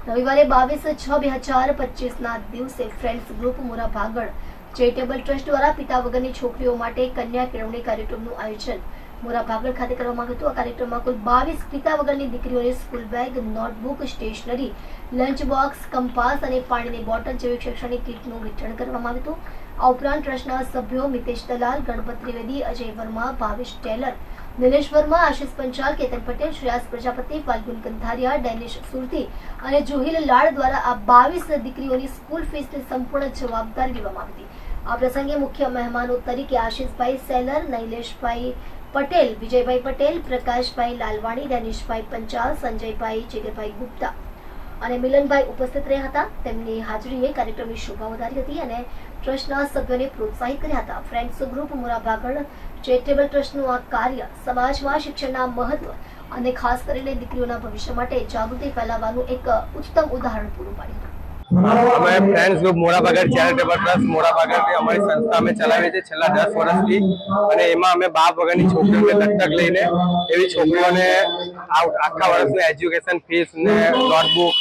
રવિવારે 22/6/2025 દિવસે friends group Morabhagal charitable trust દ્વારા પિતા વગરની છોકરીઓ માટે કન્યા કેળવણી કાર્યક્રમનું આયોજન મોરાભાગળ ખાતે કરવામાં આવ્યું હતું। આ કાર્યક્રમમાં કુલ 22 પિતા વગરની દીકરીઓને school bag, notebook, stationery, lunch box, compass અને પાણીની બોટલ જેવી શૈક્ષણિક કીટનું વિતરણ કરવામાં આવ્યું હતું। આ ઉપરાંત ટ્રસ્ટના સભ્યો મિતેશ દલાલ, ગણપત ત્રિવેદી, અજય વર્મા, ભાવેશ ટેલર, નિલેશ વર્મા, આશિષ પંચાલ, કેતન પટેલ, શ્રેયાસ પ્રજાપતિ, ફાલ્ગુન કંથારિયા, ડેનિશ સુરતી અને જુહિલ લાડ દ્વારા આ 22 દીકરીઓની સ્કૂલ ફીસની સંપૂર્ણ જવાબદારી લેવામાં આવી હતી। આ પ્રસંગે મુખ્ય મહેમાનો તરીકે આશિષભાઈ સેલર, નૈલેશભાઈ પટેલ, વિજયભાઈ પટેલ, પ્રકાશભાઈ લાલવાણી, ડેનિશભાઈ પંચાલ, સંજયભાઈ જીગરભાઈ ગુપ્તા અને મિલનભાઈ ઉપસ્થિત રહ્યા હતા। તેમની હાજરીએ કાર્યક્રમની શોભા વધારી હતી અને ટ્રસ્ટના સભ્યોને પ્રોત્સાહિત કર્યા હતા। ફ્રેન્ડ્સ ગ્રુપ મોરાભાગળ ચેરિટેબલ ટ્રસ્ટનું આ કાર્ય સમાજમાં શિક્ષણના મહત્વ અને ખાસ કરીને દીકરીઓના ભવિષ્ય માટે જાગૃતિ ફેલાવવાનું એક ઉત્તમ ઉદાહરણ પૂરું પાડ્યું હતું। અમે friends group Morabhagal charitable trust મોરાભાગળની અમારી સંસ્થા અમે ચલાવીએ છીએ છેલ્લા 10 વર્ષથી અને એમાં અમે બાપ વગરની છોકરીઓને દત્તક લઈને એવી છોકરીઓને આખા વર્ષનું એજ્યુકેશન ફીસ ને નોટબુક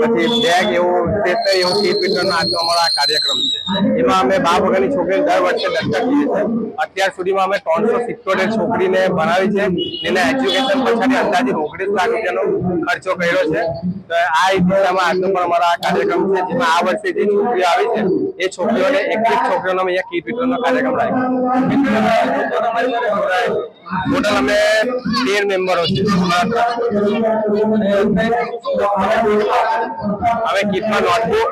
પછી બેગ એવું સ્ટેશનરી એવું કીટ વિતરણનો આજનો અમારો આ કાર્યક્રમ છે। એમાં અમે બાપ વગરની છોકરીને દર વર્ષે દત્તક લઈએ છીએ। અત્યાર સુધીમાં અમે 377 છોકરીને ભણાવી છે, જેના એજ્યુકેશન પાછળથી અંદાજે 19 લાખ રૂપિયાનો ખર્ચો કર્યો છે। તો આ દિશામાં આજનો પણ અમારો આ કાર્યક્રમ છે, જેમાં આ વર્ષે જે છોકરીઓ આવી છે એ છોકરીઓને 21 છોકરીઓનો અહીંયા કીટ વિતરણનો કાર્યક્રમ રાખ્યો। ટોટલ અમે 13 મેમ્બરો છે। હવે કીટમાં નોટબુક,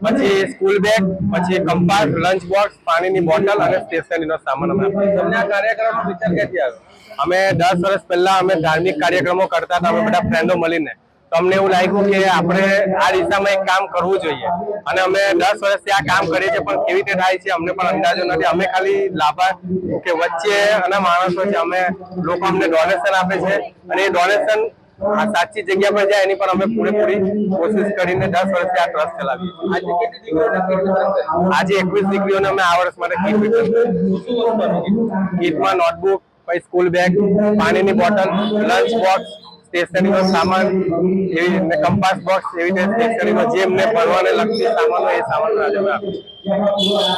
પછી સ્કૂલ બેગ, પછી કંપાસ, લંચ બોક્સ, પાણીની બોટલ અને સ્ટેશનરીનો સામાન અમે તમને આ કાર્યક્રમનો વિચાર ક્યાંથી આવ્યો? અમે 10 વર્ષ પહેલા અમે ધાર્મિક કાર્યક્રમો કરતા હતા, અમે બધા ફ્રેન્ડો મળીને। તો અમને એવું લાગ્યું કે આપણે આ દિશામાં એક કામ કરવું જોઈએ અને અમે 10 વર્ષથી આ કામ કરીએ છીએ, પણ કેવી રીતે થાય છે અમને પણ અંદાજો નથી। અમે ખાલી લાભાર્થ કે વચ્ચે અને માણસો છે, અમે લોકો અમને ડોનેશન આપે છે અને એ ડોનેશન સાચી જગ્યા પર જાય એની પણ અમે પૂરેપૂરી કોશિશ કરીને 10 વર્ષથી આ ટ્રસ્ટ ચલાવીએ છીએ। આજે 21 દીકરીઓને અમે આ વર્ષ માટે કીટ વિતરણ કીટમાં નોટબુક, પછી સ્કૂલ બેગ, પાણીની બોટલ, લંચ બોક્સ, સ્ટેશનરીનો સામાન એવી રીતે કંપાસ બોક્સ એવી રીતે સ્ટેશનરીનો જે એમને ભણવાને લગતી સામાનો એ સામાન આજે અમે આપીએ છીએ।